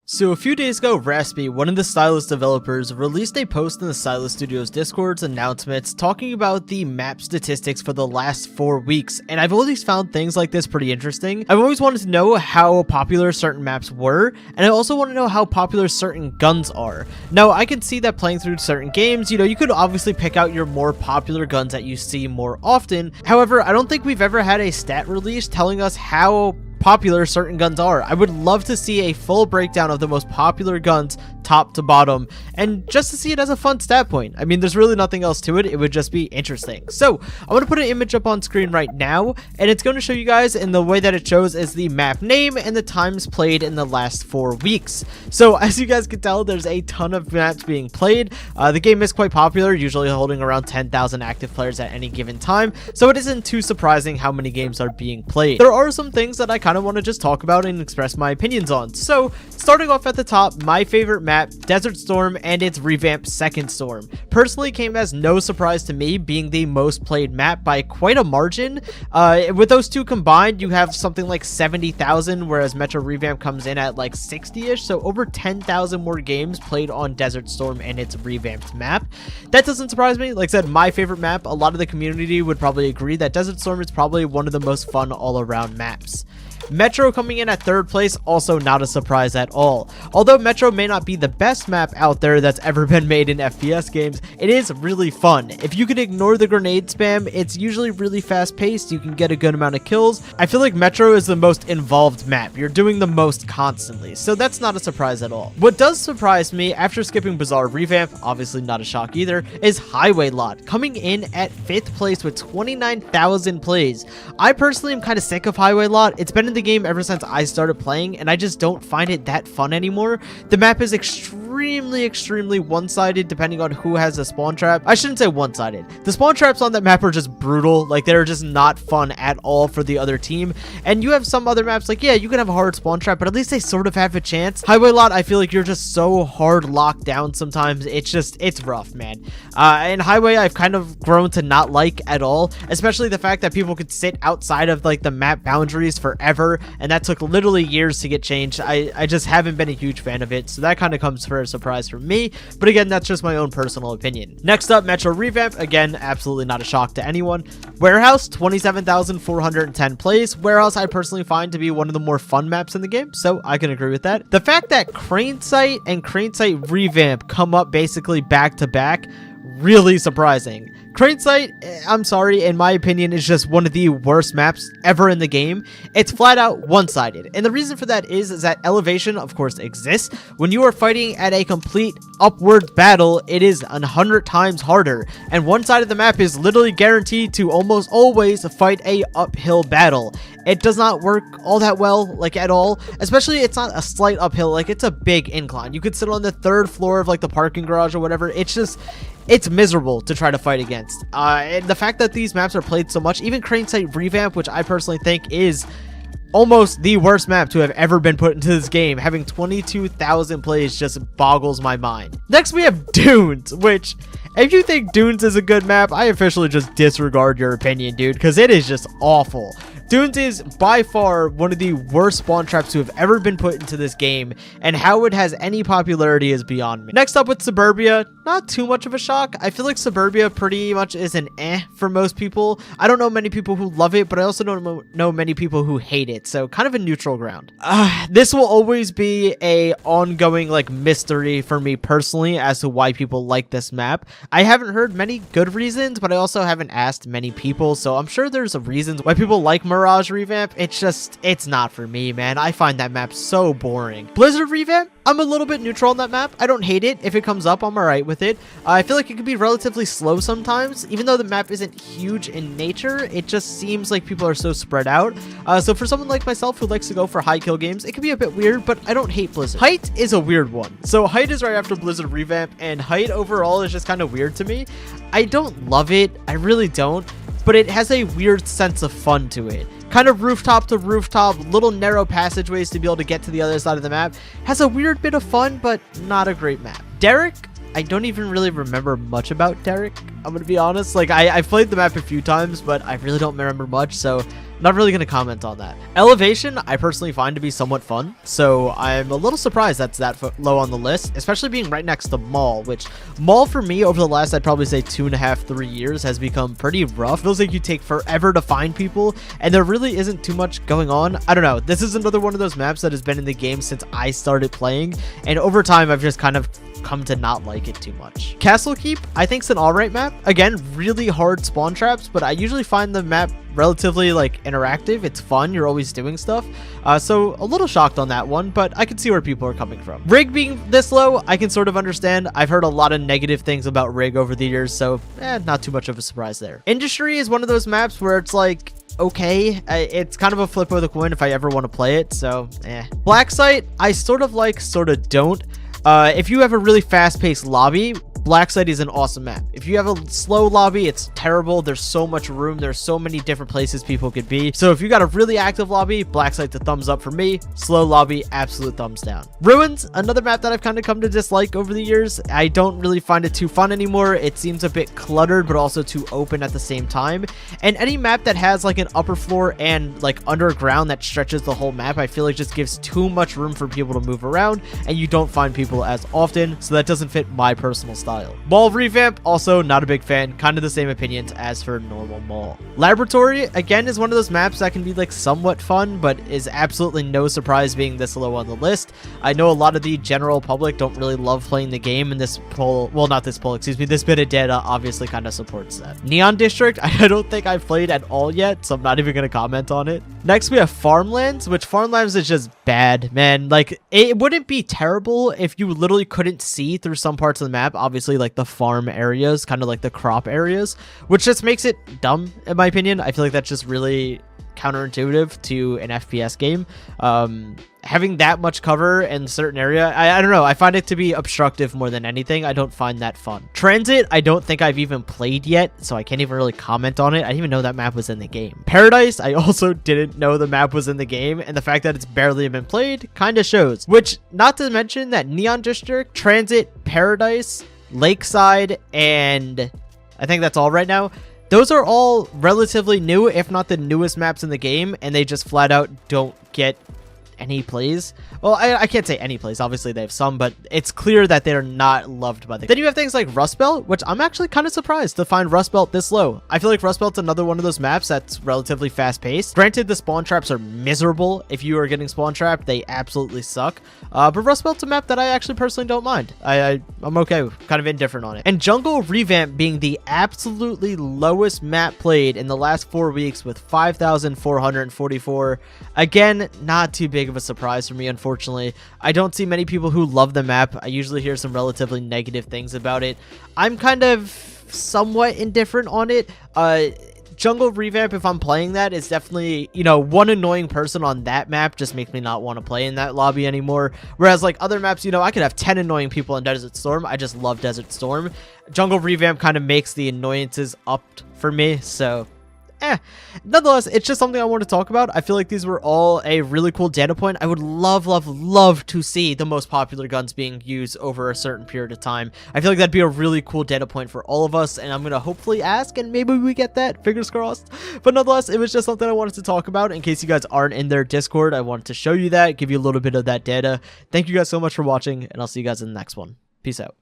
So a few days ago, Raspy, one of the Stylus developers, released a post in the Stylus Studios Discord's announcements talking about the map statistics for the last 4 weeks, and I've always found things like this pretty interesting. I've always wanted to know how popular certain maps were, and I also want to know how popular certain guns are. Now, I can see that playing through certain games, you could obviously pick out your more popular guns that you see more often. However, I don't think we've ever had a stat release telling us how popular certain guns are. I would love to see a full breakdown of the most popular guns top to bottom, and just to see it as a fun stat point. I mean, there's really nothing else to it. It would just be interesting. So I'm going to put an image up on screen right now, and it's going to show you guys, and the way that it shows is the map name and the times played in the last 4 weeks. So as you guys can tell, there's a ton of maps being played. The game is quite popular, usually holding around 10,000 active players at any given time, so it isn't too surprising how many games are being played. There are some things that I kind of want to just talk about and express my opinions on. So starting off at the top, my favorite map, Desert Storm, and its revamped Second Storm. Personally came as no surprise to me, being the most played map by quite a margin. With those two combined, you have something like 70,000, whereas Metro Revamp comes in at like 60-ish, so over 10,000 more games played on Desert Storm and its revamped map. That doesn't surprise me. Like I said, my favorite map, a lot of the community would probably agree that Desert Storm is probably one of the most fun all-around maps. Metro coming in at third place, also not a surprise at all. Although Metro may not be the best map out there that's ever been made in FPS games, it is really fun. If you can ignore the grenade spam, it's usually really fast paced, you can get a good amount of kills. I feel like Metro is the most involved map, you're doing the most constantly, so that's not a surprise at all. What does surprise me, after skipping Bazaar Revamp, obviously not a shock either, is Highway Lot, coming in at 5th place with 29,000 plays. I personally am kind of sick of Highway Lot. It's been in the game ever since I started playing, and I just don't find it that fun anymore. The map is extremely one-sided depending on who has a spawn trap. I shouldn't say one-sided. The spawn traps on that map are just brutal. Like, they're just not fun at all for the other team. And you have some other maps, like, yeah, you can have a hard spawn trap, but at least they sort of have a chance. Highway Lot, I feel like you're just so hard locked down sometimes. It's rough, man. And Highway, I've kind of grown to not like at all, especially the fact that people could sit outside of like the map boundaries forever, and that took literally years to get changed. I just haven't been a huge fan of it, so that kind of comes for a surprise for me, but again, that's just my own personal opinion. Next up, Metro Revamp, again, absolutely not a shock to anyone. Warehouse, 27,410 plays. Warehouse I personally find to be one of the more fun maps in the game, so I can agree with that. The fact that Canted Sight and Canted Sight Revamp come up basically back to back, really surprising. Canted Sight, I'm sorry, in my opinion, is just one of the worst maps ever in the game. It's flat out one-sided, and the reason for that is that elevation, of course, exists. When you are fighting at a complete upward battle, it is 100 times harder, and one side of the map is literally guaranteed to almost always fight a uphill battle. It does not work all that well, like at all, especially it's not a slight uphill, like it's a big incline. You could sit on the 3rd floor of like the parking garage or whatever. It's miserable to try to fight against. And the fact that these maps are played so much, even Canted Sight Revamp, which I personally think is almost the worst map to have ever been put into this game, having 22,000 plays just boggles my mind. Next we have Dunes, which, if you think Dunes is a good map, I officially just disregard your opinion, dude, because it is just awful. Dunes is by far one of the worst spawn traps to have ever been put into this game, and how it has any popularity is beyond me. Next up with Suburbia, not too much of a shock. I feel like Suburbia pretty much is an for most people. I don't know many people who love it, but I also don't know many people who hate it, so kind of a neutral ground. This will always be a ongoing like mystery for me personally as to why people like this map. I haven't heard many good reasons, but I also haven't asked many people, so I'm sure there's reasons why people like Mirage Revamp. It's not for me, man. I find that map so boring. Blizzard Revamp, I'm a little bit neutral on that map. I don't hate it. If it comes up, I'm alright with it. I feel like it can be relatively slow sometimes. Even though the map isn't huge in nature, it just seems like people are so spread out. So for someone like myself who likes to go for high kill games, it can be a bit weird, but I don't hate Blizzard. Height is a weird one. So Height is right after Blizzard Revamp, and Height overall is just kind of weird to me. I don't love it. I really don't. But it has a weird sense of fun to it. Kind of rooftop to rooftop, little narrow passageways to be able to get to the other side of the map. Has a weird bit of fun, but not a great map. Derek, I don't even really remember much about Derek. I'm gonna be honest. Like, I've played the map a few times, but I really don't remember much, so Not really going to comment on that. Elevation, I personally find to be somewhat fun, so I'm a little surprised that's that low on the list, especially being right next to Mall, which Mall for me over the last, I'd probably say 2.5, 3 years has become pretty rough. Feels like you take forever to find people, and there really isn't too much going on. I don't know. This is another one of those maps that has been in the game since I started playing, and over time, I've just kind of come to not like it too much. Castle Keep, I think, is an alright map. Again, really hard spawn traps, but I usually find the map relatively like interactive. It's fun. You're always doing stuff. So a little shocked on that one, but I can see where people are coming from. Rig being this low, I can sort of understand. I've heard a lot of negative things about Rig over the years, so not too much of a surprise there. Industry is one of those maps where it's like, okay, it's kind of a flip of the coin if I ever want to play it, so Black Sight, I sort of like, sort of don't. If you have a really fast-paced lobby, Black Sight is an awesome map. If you have a slow lobby, it's terrible. There's so much room. There's so many different places people could be. So if you got a really active lobby, Black Sight's a thumbs up for me. Slow lobby, absolute thumbs down. Ruins, another map that I've kind of come to dislike over the years. I don't really find it too fun anymore. It seems a bit cluttered, but also too open at the same time. And any map that has like an upper floor and like underground that stretches the whole map, I feel like just gives too much room for people to move around, and you don't find people as often, so that doesn't fit my personal style. Mall revamp, also not a big fan. Kind of the same opinions as for normal Mall. Laboratory, again, is one of those maps that can be like somewhat fun, but is absolutely no surprise being this low on the list. I know a lot of the general public don't really love playing the game, and this poll, well, not this poll, excuse me, this bit of data obviously kind of supports that. Neon District, I don't think I've played at all yet, so I'm not even going to comment on it. Next, we have Farmlands, which Farmlands is just bad, man. Like, it wouldn't be terrible if you literally couldn't see through some parts of the map, obviously, like the farm areas, kind of like the crop areas, which just makes it dumb, in my opinion. I feel like that's just really counterintuitive to an FPS game. Having that much cover in a certain area, I don't know, I find it to be obstructive more than anything. I don't find that fun. Transit, I don't think I've even played yet, so I can't even really comment on it. I didn't even know that map was in the game. Paradise, I also didn't know the map was in the game, and the fact that it's barely been played kind of shows. Which, not to mention that Neon District, Transit, Paradise, Lakeside, and I think that's all right now. Those are all relatively new, if not the newest maps in the game, and they just flat out don't get any plays. Well, I can't say any plays. Obviously, they have some, but it's clear that they're not loved by the game. Then you have things like Rust Belt, which I'm actually kind of surprised to find Rust Belt this low. I feel like Rust Belt's another one of those maps that's relatively fast-paced. Granted, the spawn traps are miserable. If you are getting spawn trapped, they absolutely suck. But Rust Belt's a map that I actually personally don't mind. I'm okay with, kind of indifferent on it. And Jungle Revamp being the absolutely lowest map played in the last 4 weeks with 5,444. Again, not too big of a surprise for me, unfortunately. I don't see many people who love the map. I usually hear some relatively negative things about it. I'm kind of somewhat indifferent on it. Jungle Revamp, if I'm playing that, is definitely, you know, one annoying person on that map just makes me not want to play in that lobby anymore. Whereas, like, other maps, you know, I could have 10 annoying people in Desert Storm. I just love Desert Storm. Jungle Revamp kind of makes the annoyances up for me, so nonetheless, it's just something I want to talk about. I feel like these were all a really cool data point. I would love to see the most popular guns being used over a certain period of time. I feel like that'd be a really cool data point for all of us, and I'm going to hopefully ask, and maybe we get that. Fingers crossed. But nonetheless, it was just something I wanted to talk about. In case you guys aren't in their Discord, I wanted to show you that, give you a little bit of that data. Thank you guys so much for watching, and I'll see you guys in the next one. Peace out.